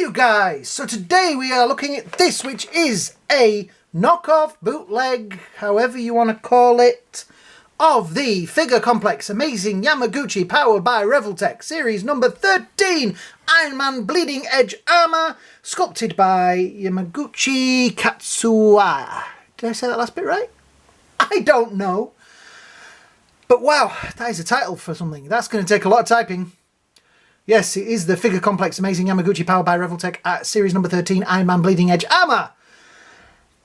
you guys! So today we are looking at this, which is a knockoff, bootleg, however you want to call it, of the figure complex Amazing Yamaguchi powered by Revoltech series number 13 Ironman Bleeding Edge Armour, sculpted by Yamaguchi Katsuya. Did I say that last bit right? I don't know. But wow, that is a title for something. That's going to take a lot of typing. Yes, it is the figure complex Amazing Yamaguchi powered by Revoltech at series number 13 Ironman Bleeding Edge Armour.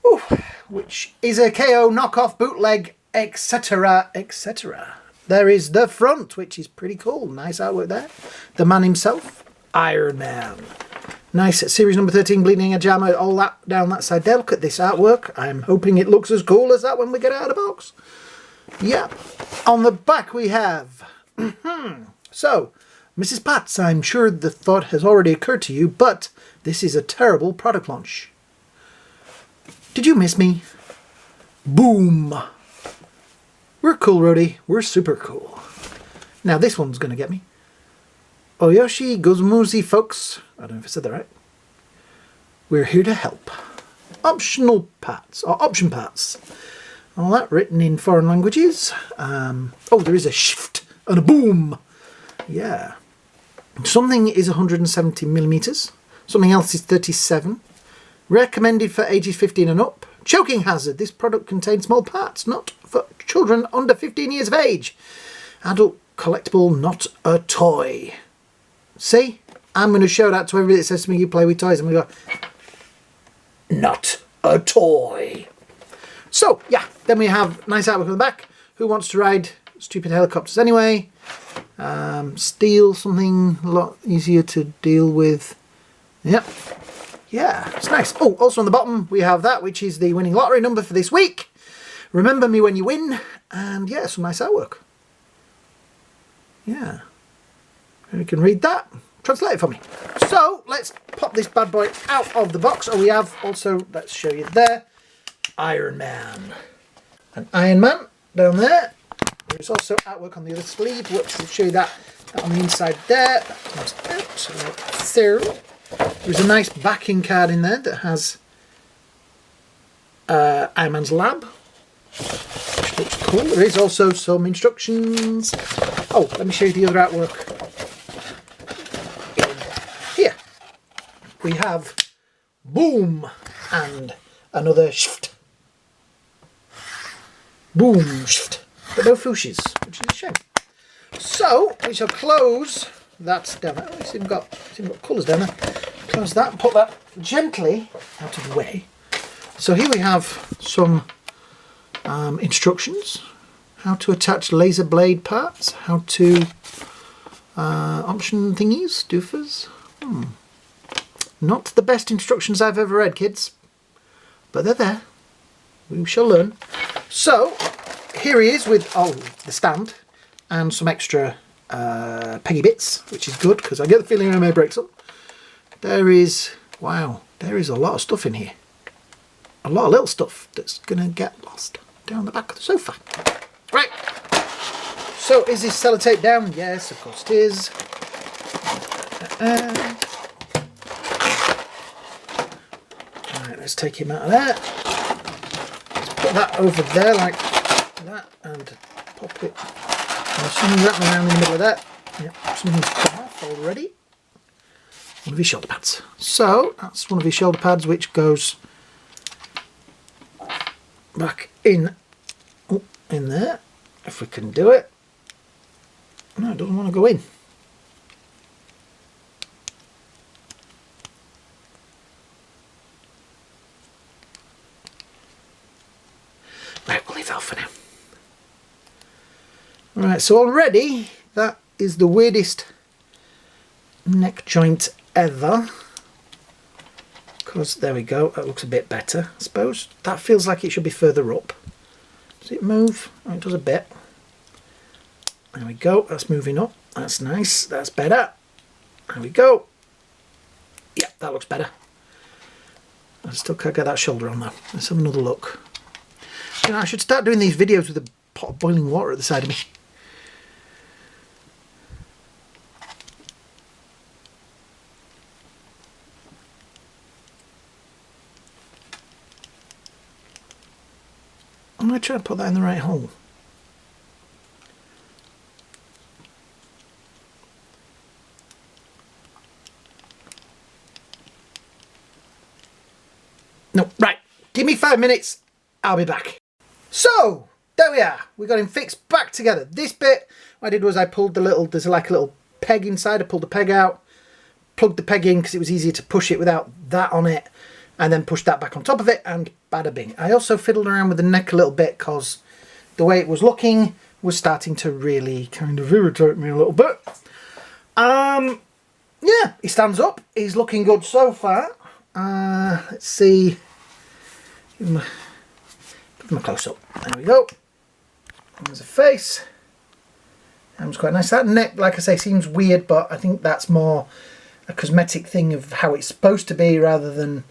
Ooh, which is a KO knockoff, bootleg, etc, etc. There is the front, which is pretty cool. Nice artwork there. The man himself, Iron Man. Nice series number 13 Bleeding Edge Armour, all that down that side there. Look at this artwork. I'm hoping it looks as cool as that when we get it out of the box. Yep. On the back we have... So, Mrs. Patz, I'm sure the thought has already occurred to you, but this is a terrible product launch. Did you miss me? Boom. We're cool, Rody. We're super cool. Now this one's going to get me. Oyoshi Gozumuzi, folks. I don't know if I said that right. We're here to help. Optional parts, or option parts. All that written in foreign languages. Oh, there is a shift and a boom. Yeah. Something is 170 millimeters. Something else is 37. Recommended for ages 15 and up. Choking hazard. This product contains small parts, not for children under 15 years of age. Adult collectible, not a toy. See? I'm going to show that to everybody that says to me, you play with toys. I'm going to go, not a toy. So, yeah. Then we have nice artwork on the back. Who wants to ride stupid helicopters anyway? Steel, something a lot easier to deal with. Yep. Yeah, it's nice. Oh, also on the bottom we have that, which is the winning lottery number for this week. Remember me when you win. And yeah, some nice artwork. Yeah. You can read that. Translate it for me. So, let's pop this bad boy out of the box. Oh, we have also, let's show you there, Iron Man. An Iron Man down there. There's also artwork on the other sleeve, which will show you that on the inside there. That comes out through. There's a nice backing card in there that has Iron Man's lab, which looks cool. There is also some instructions. Oh, let me show you the other artwork. Here we have boom and another shift. Boom shift. But no fuchsias, which is a shame. So, we shall close that down there. It's even got colours down there. Close that and put that gently out of the way. So here we have some instructions. How to attach laser blade parts. How to option thingies, doofers. Not the best instructions I've ever read, kids. But they're there. We shall learn. So, here he is with the stand and some extra peggy bits, which is good because I get the feeling I may break some. There is, wow, there is a lot of stuff in here. A lot of little stuff that's going to get lost down the back of the sofa. Right, so is this sellotape down? Yes, of course it is. Alright, let's take him out of there. Let's put that over there like that and pop it. There's something wrapping around in the middle of that. Yep, something's come off already. One of his shoulder pads. So that's one of his shoulder pads, which goes back in there, if we can do it. No, it doesn't want to go in. Right, we'll leave that for now. Alright, so already that is the weirdest neck joint ever. Because there we go, that looks a bit better, I suppose. That feels like it should be further up. Does it move? Oh, it does a bit. There we go, that's moving up. That's nice, that's better. There we go. Yeah, that looks better. I still can't get that shoulder on though. Let's have another look. You know, I should start doing these videos with a pot of boiling water at the side of me. I'm going to try to put that in the right hole. No, right. Give me 5 minutes. I'll be back. So, there we are. We got him fixed back together. This bit, what I did was I pulled the little, there's like a little peg inside. I pulled the peg out, plugged the peg in because it was easier to push it without that on it, and then pushed that back on top of it, and bada bing. I also fiddled around with the neck a little bit because the way it was looking was starting to really kind of irritate me a little bit. Yeah, he stands up. He's looking good so far. Let's see. Give him a close up. There we go. There's a face. Arm's quite nice. That neck, like I say, seems weird, but I think that's more a cosmetic thing of how it's supposed to be rather than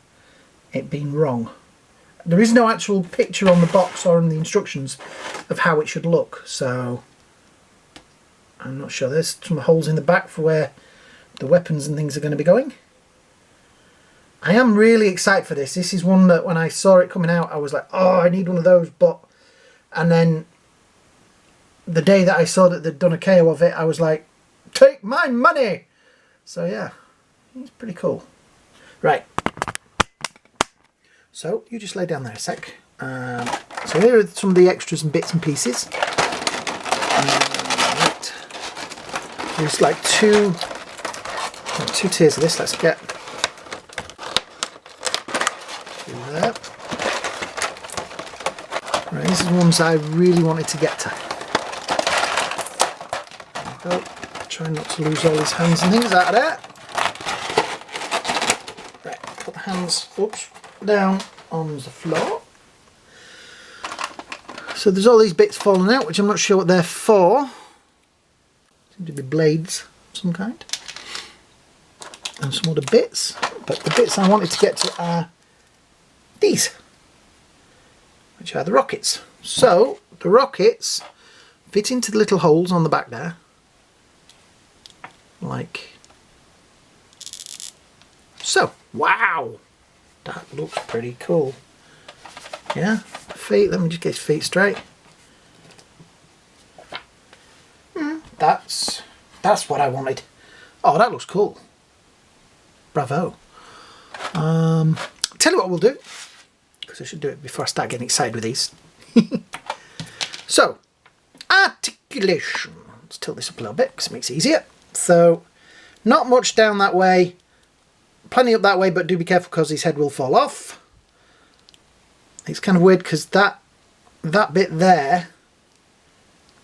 it being wrong. There is no actual picture on the box or in the instructions of how it should look, so I'm not sure. There's some holes in the back for where the weapons and things are going to be going. I am really excited for this. This is one that when I saw it coming out, I was like, oh, I need one of those. And then the day that I saw that they'd done a KO of it, I was like, take my money. So yeah, it's pretty cool. Right. So you just lay down there a sec. So here are some of the extras and bits and pieces. Right. There's like two tiers of this. Let's get through there. Right, these are the ones I really wanted to get to. There we go. Try not to lose all his hands and things out of there. Right, put the hands down on the floor. So there's all these bits falling out, which I'm not sure what they're for. Seem to be blades of some kind. And some other bits. But the bits I wanted to get to are these, which are the rockets. So the rockets fit into the little holes on the back there, like so. Wow, that looks pretty cool. Yeah, feet, let me just get his feet straight. That's what I wanted. Oh, that looks cool. Bravo. Tell you what we'll do, because I should do it before I start getting excited with these. So, articulation. Let's tilt this up a little bit because it makes it easier. So, not much down that way, plenty up that way, but do be careful because his head will fall off. It's kind of weird because that bit there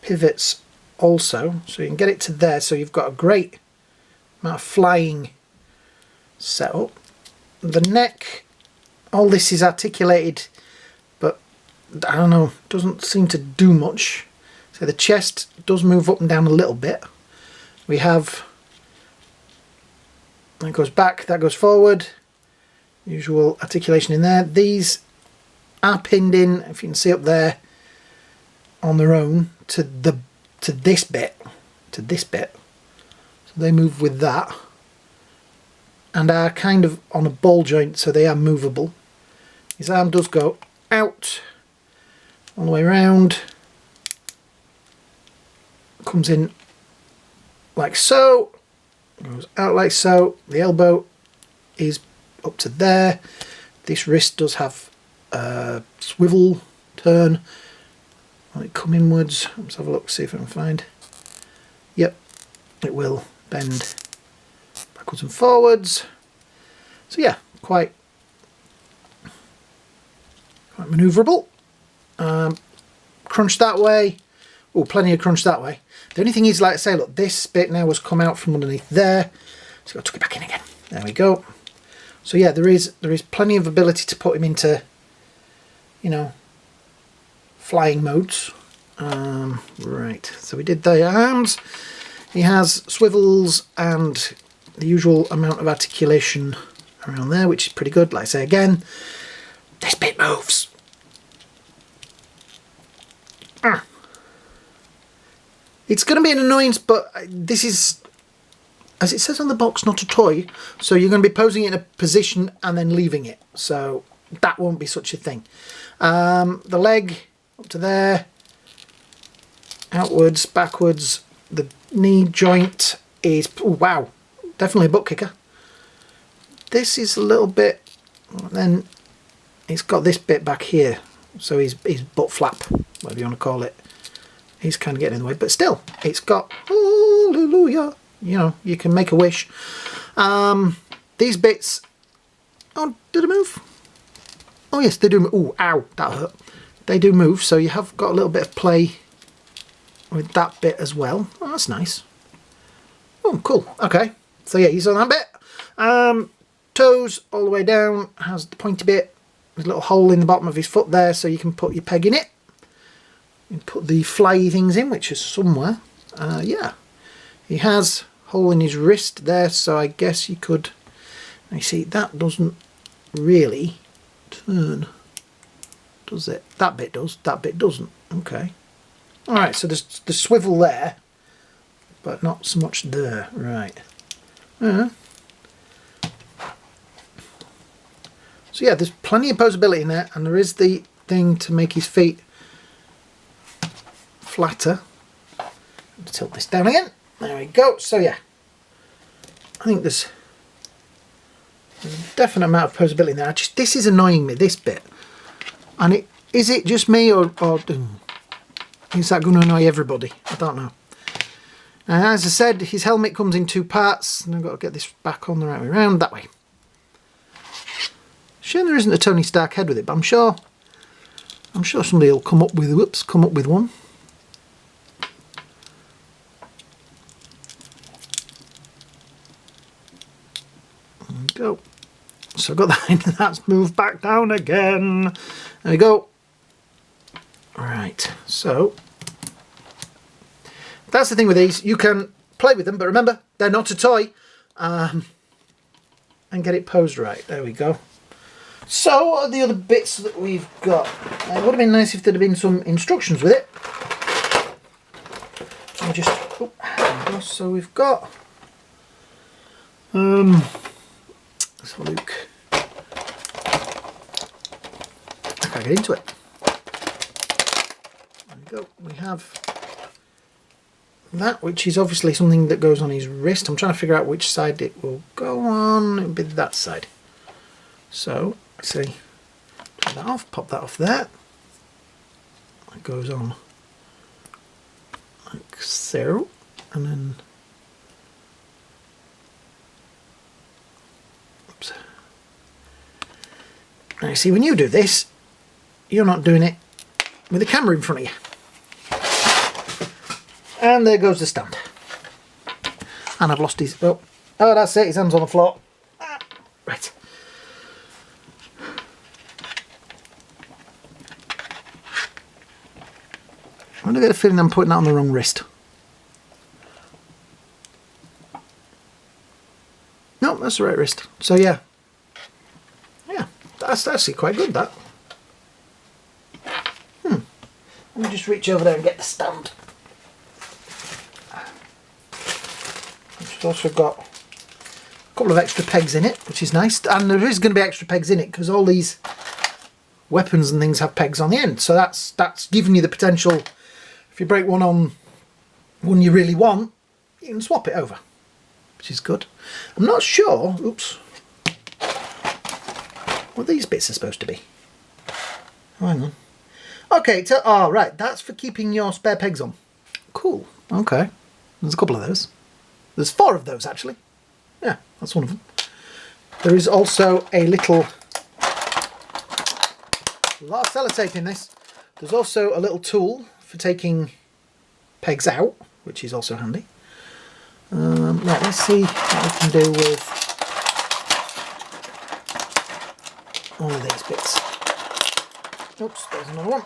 pivots also, so you can get it to there, so you've got a great amount of flying setup. The neck, all this is articulated, but I don't know, doesn't seem to do much. So the chest does move up and down a little bit. We have, that goes back, that goes forward, usual articulation in there. These are pinned in, if you can see up there, on their own to this bit. So they move with that, and are kind of on a ball joint, so they are movable. His arm does go out all the way around, comes in like so, goes out like so. The elbow is up to there. This wrist does have a swivel turn. Will it come inwards? Let's have a look, see if I can find. Yep, it will bend backwards and forwards. So yeah, quite manoeuvrable. Crunch that way. Oh, plenty of crunch that way. The only thing is, like I say, look, this bit now has come out from underneath there. So I've got to tuck it back in again. There we go. So yeah, there is plenty of ability to put him into, you know, flying modes. Right, so we did the arms. He has swivels and the usual amount of articulation around there, which is pretty good. Like I say again, this bit moves. It's going to be an annoyance, but this is, as it says on the box, not a toy, so you're going to be posing it in a position and then leaving it, so that won't be such a thing. The leg up to there, outwards, backwards. The knee joint is, oh wow, definitely a butt kicker. This is a little bit, then it's got this bit back here, so his butt flap, whatever you want to call it, he's kind of getting in the way, but still, it's got, hallelujah, you know, you can make a wish. These bits, oh, did they move? Oh yes, they do move. Oh, ow, that hurt. They do move, so you have got a little bit of play with that bit as well. Oh, that's nice. Oh, cool. Okay, so yeah, he's on that bit. Toes all the way down, has the pointy bit. There's a little hole in the bottom of his foot there, so you can put your peg in it. You can put the fly things in, which is somewhere. Yeah, he has a hole in his wrist there, so I guess you could. You see, that doesn't really turn, does it? That bit does, that bit doesn't. Okay. Alright, so there's the swivel there, but not so much there. Right. So yeah, there's plenty of posability in there, and there is the thing to make his feet flatter. Tilt this down again. There we go. So yeah, I think there's a definite amount of posability in there. This is annoying me, this bit. And is it just me, or is that going to annoy everybody? I don't know. As I said, his helmet comes in 2 parts, and I've got to get this back on the right way around, that way. Shame there isn't a Tony Stark head with it, but I'm sure somebody will come up with one. There we go. So I've got that in, that's moved back down again. There we go. Right, so that's the thing with these. You can play with them, but remember, they're not a toy. And get it posed right. There we go. So what are the other bits that we've got? It would have been nice if there'd have been some instructions with it. I'll just, oh, there we go. So we've got, let's have a look. I can't get into it. There we go. We have that, which is obviously something that goes on his wrist. I'm trying to figure out which side it will go on. It'll be that side. So, let's see, turn that off, pop that off there. It goes on like so, and then, oops. Now you see, when you do this, you're not doing it with the camera in front of you. And there goes the stand. And I've lost his, oh that's it, his hand's on the floor. Right. I get a feeling I'm putting that on the wrong wrist. No, that's the right wrist. So yeah. Yeah, that's actually quite good, that. Let me just reach over there and get the stand. It's also got a couple of extra pegs in it, which is nice. And there is going to be extra pegs in it because all these weapons and things have pegs on the end. So that's giving you the potential. If you break one on one you really want, you can swap it over, which is good. I'm not sure, oops, what these bits are supposed to be. Oh, hang on. Okay, oh right, that's for keeping your spare pegs on. Cool, okay. There's a couple of those. There's 4 of those actually. Yeah, that's one of them. There is also a lot of sellotape in this. There's also a little tool for taking pegs out, which is also handy. Right, let's see what we can do with all of these bits. Oops, there's another one.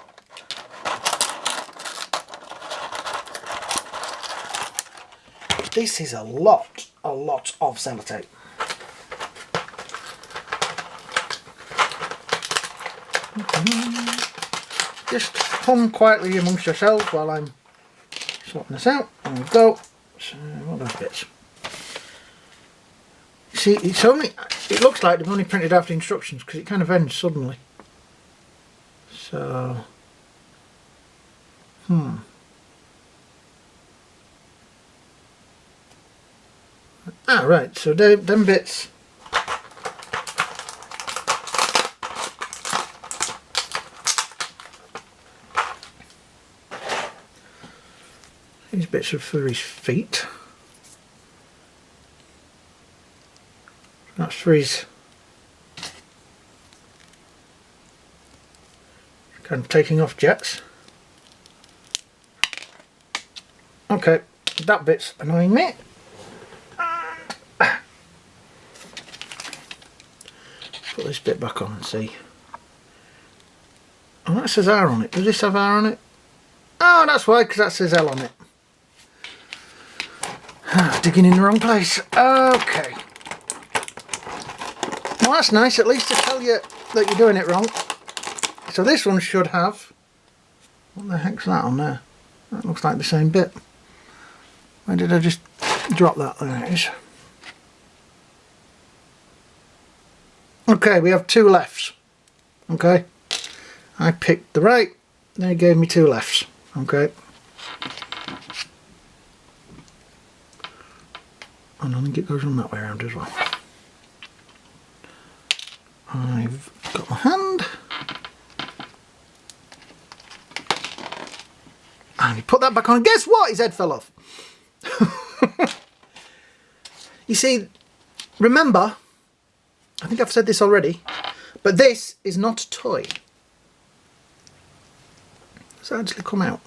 This is a lot of sellotape. Just hum quietly amongst yourselves while I'm sorting this out. There we go. So, what are those bits? See, it looks like they've only printed out the instructions because it kind of ends suddenly. So, Ah, right, so them bits. These bits are for his feet. That's for his kind of taking off jets. Okay, that bit's annoying me. Put this bit back on and see. Oh, that says R on it. Does this have R on it? Oh, that's why, because that says L on it. Digging in the wrong place. Okay. Well, that's nice, at least to tell you that you're doing it wrong. So this one should have... What the heck's that on there? That looks like the same bit. Where did I just drop that? There it is. Okay, we have two lefts. Okay. I picked the right, they gave me two lefts. Okay. And I think it goes on that way around as well. I've got my hand. And he put that back on, and guess what? His head fell off. You see, remember, I think I've said this already, but this is not a toy. Does it actually come out?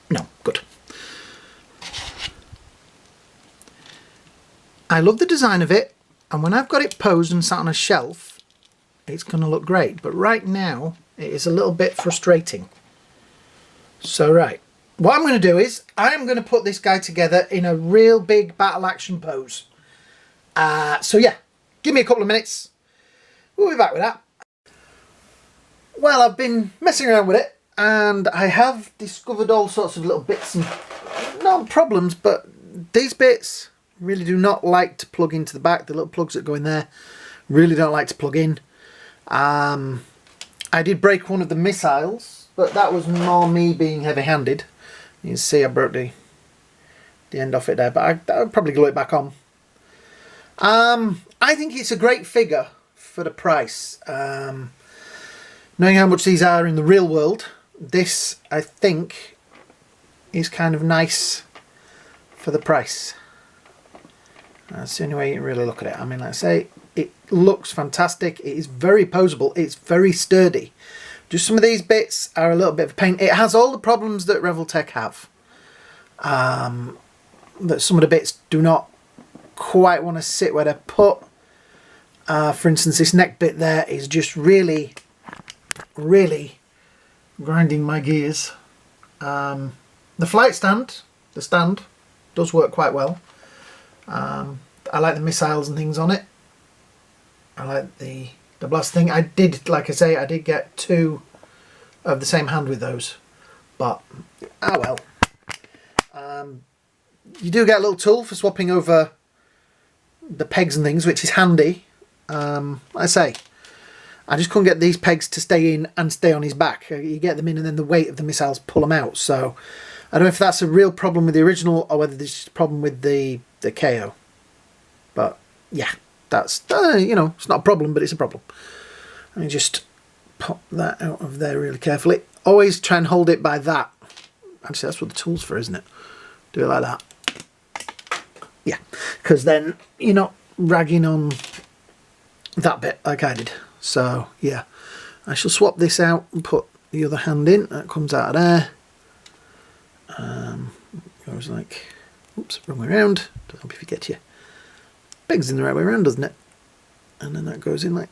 No, good. I love the design of it, and when I've got it posed and sat on a shelf, it's going to look great. But right now, it is a little bit frustrating. So right, what I'm going to do is, I'm going to put this guy together in a real big battle action pose. So yeah, give me a couple of minutes. We'll be back with that. Well, I've been messing around with it, and I have discovered all sorts of little bits and not problems, but these bits really do not like to plug into the back. The little plugs that go in there really don't like to plug in. I did break one of the missiles, but that was more me being heavy-handed. You can see I broke the end off it there, but I would probably glue it back on. I think it's a great figure for the price. Knowing how much these are in the real world, this, I think, is kind of nice for the price. That's the only way you can really look at it. I mean, like I say, it looks fantastic. It is very poseable. It's very sturdy. Just some of these bits are a little bit of a pain. It has all the problems that Revoltech have. That some of the bits do not quite want to sit where they're put. For instance, this neck bit there is just really grinding my gears. The flight stand, the stand, does work quite well. I like the missiles and things on it. I like the blast thing. I did, like I say, I did get two of the same hand with those, but oh well. You do get a little tool for swapping over the pegs and things, which is handy. Like I say, I just couldn't get these pegs to stay in and stay on his back. You get them in and then the weight of the missiles pull them out. So I don't know if that's a real problem with the original or whether there's just a problem with the KO. But yeah, that's, you know, it's not a problem, but it's a problem. Let me just pop that out of there really carefully. Always try and hold it by that. Actually, that's what the tool's for, isn't it? Do it like that. Yeah, because then you're not ragging on that bit like I did. So yeah, I shall swap this out and put the other hand in. That comes out of there. Goes like, oops, wrong way around. Doesn't help if you get your pegs in the right way around, doesn't it? And then that goes in like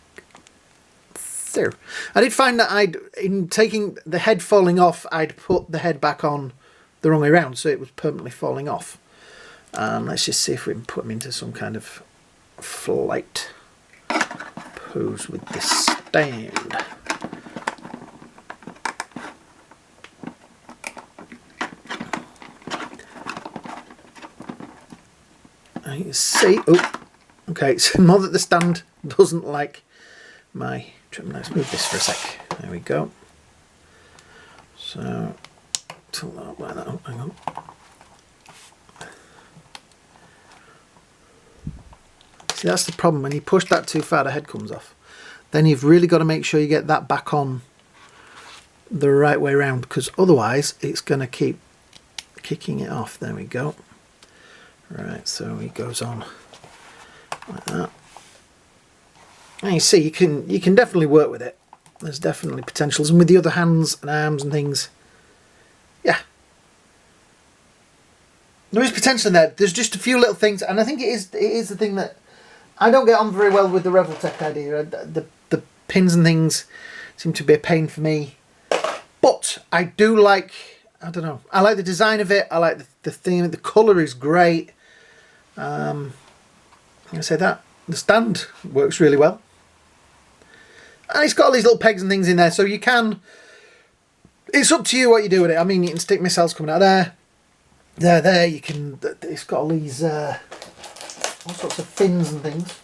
so. I did find that in taking the head falling off, I'd put the head back on the wrong way around, so it was permanently falling off. Let's just see if we can put them into some kind of flight pose with this stand. You see, oh, okay, so more that the stand doesn't like my trim. Let's move this for a sec. There we go. So, tilt that up like that. Hang on. See, that's the problem. When you push that too far, the head comes off. Then you've really got to make sure you get that back on the right way around, because otherwise it's going to keep kicking it off. There we go. Right, so it goes on like that. And you see, you can definitely work with it. There's definitely potentials, and with the other hands and arms and things, yeah, there is potential in there. There's just a few little things, and I think it is the thing that I don't get on very well with the Revoltech idea. The pins and things seem to be a pain for me, but I do like, I don't know, I like the design of it. I like the theme. The colour is great. I say that the stand works really well. And it's got all these little pegs and things in there, so you can... It's up to you what you do with it. I mean, you can stick missiles coming out there. There. You can... It's got all these... all sorts of fins and things.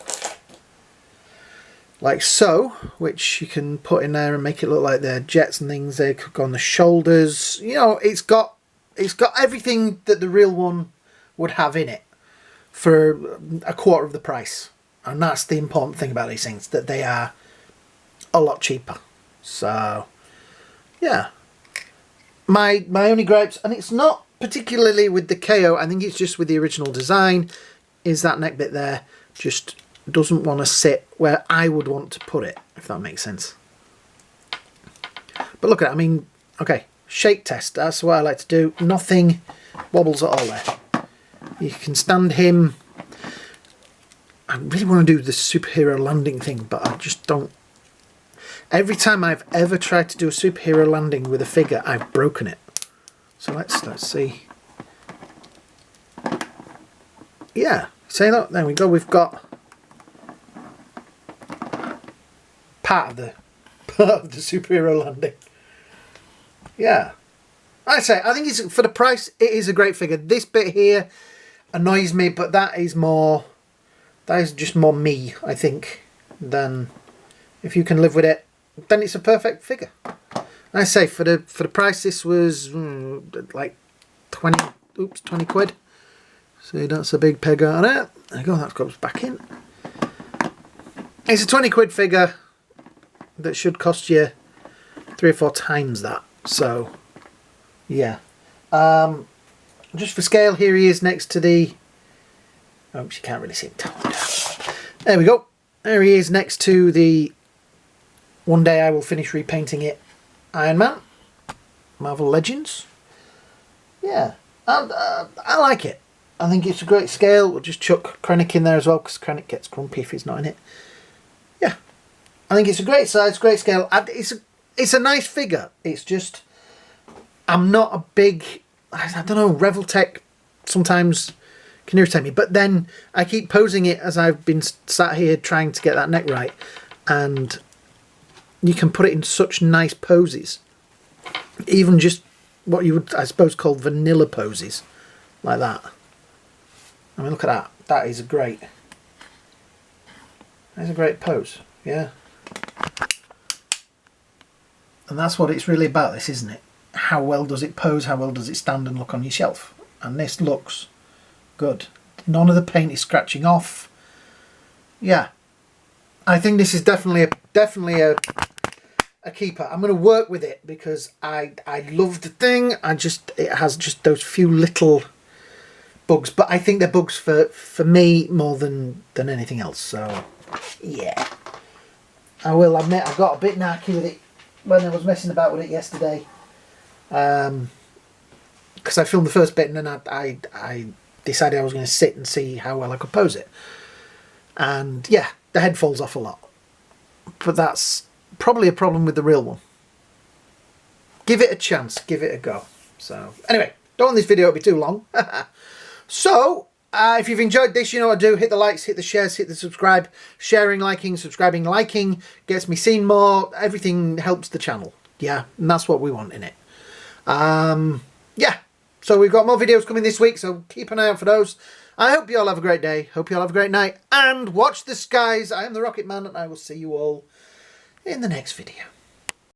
Like so, which you can put in there and make it look like they're jets and things. They could go on the shoulders. You know, it's got everything that the real one would have in it for a quarter of the price. And that's the important thing about these things, that they are a lot cheaper. So yeah, my only gripes, and it's not particularly with the KO, I think it's just with the original design, is that neck bit there just doesn't want to sit where I would want to put it, if that makes sense. But look at it, I mean, okay, shake test, that's what I like to do. Nothing wobbles at all there. You can stand him. I really want to do the superhero landing thing, but I just don't. Every time I've ever tried to do a superhero landing with a figure, I've broken it. So let's see. Yeah, say that. There we go. We've got part of the superhero landing. Yeah, I think it's, for the price, it is a great figure. This bit here annoys me, but that is just more me, I think, than if you can live with it, then it's a perfect figure. And I say for the price, this was like 20 quid. See, that's a big peg on it. There you go, that goes back in. It's a 20 quid figure that should cost you 3 or 4 times that. So yeah, just for scale, here he is next to the, oops, you can't really see him. There we go. There he is next to the One Day I Will Finish Repainting It Iron Man, Marvel Legends. Yeah, and I like it. I think it's a great scale. We'll just chuck Krennic in there as well, because Krennic gets grumpy if he's not in it. Yeah, I think it's a great size, great scale. And it's a nice figure. It's just, I'm not a big, I don't know, Revoltech sometimes can irritate me, but then I keep posing it as I've been sat here trying to get that neck right, and you can put it in such nice poses, even just what you would, I suppose, call vanilla poses, like that. I mean, look at that. That is a great pose. Yeah, and that's what it's really about, this, isn't it? How well does it pose? How well does it stand and look on your shelf? And this looks good. None of the paint is scratching off. Yeah, I think this is definitely a keeper. I'm going to work with it because I love the thing. It has just those few little bugs, but I think they're bugs for me more than anything else. So yeah, I will admit I got a bit narky with it when I was messing about with it yesterday, because I filmed the first bit and then I decided I was going to sit and see how well I could pose it, and yeah, the head falls off a lot, but that's probably a problem with the real one. Give it a chance, give it a go. So anyway, don't want this video to be too long. So if you've enjoyed this, you know what to do. Hit the likes, hit the shares, hit the subscribe. Sharing, liking, subscribing, liking gets me seen more. Everything helps the channel. Yeah, and that's what we want in it. Yeah, so we've got more videos coming this week, so keep an eye out for those. I hope you all have a great day. Hope you all have a great night. And watch the skies. I am the Rocket Man, and I will see you all in the next video.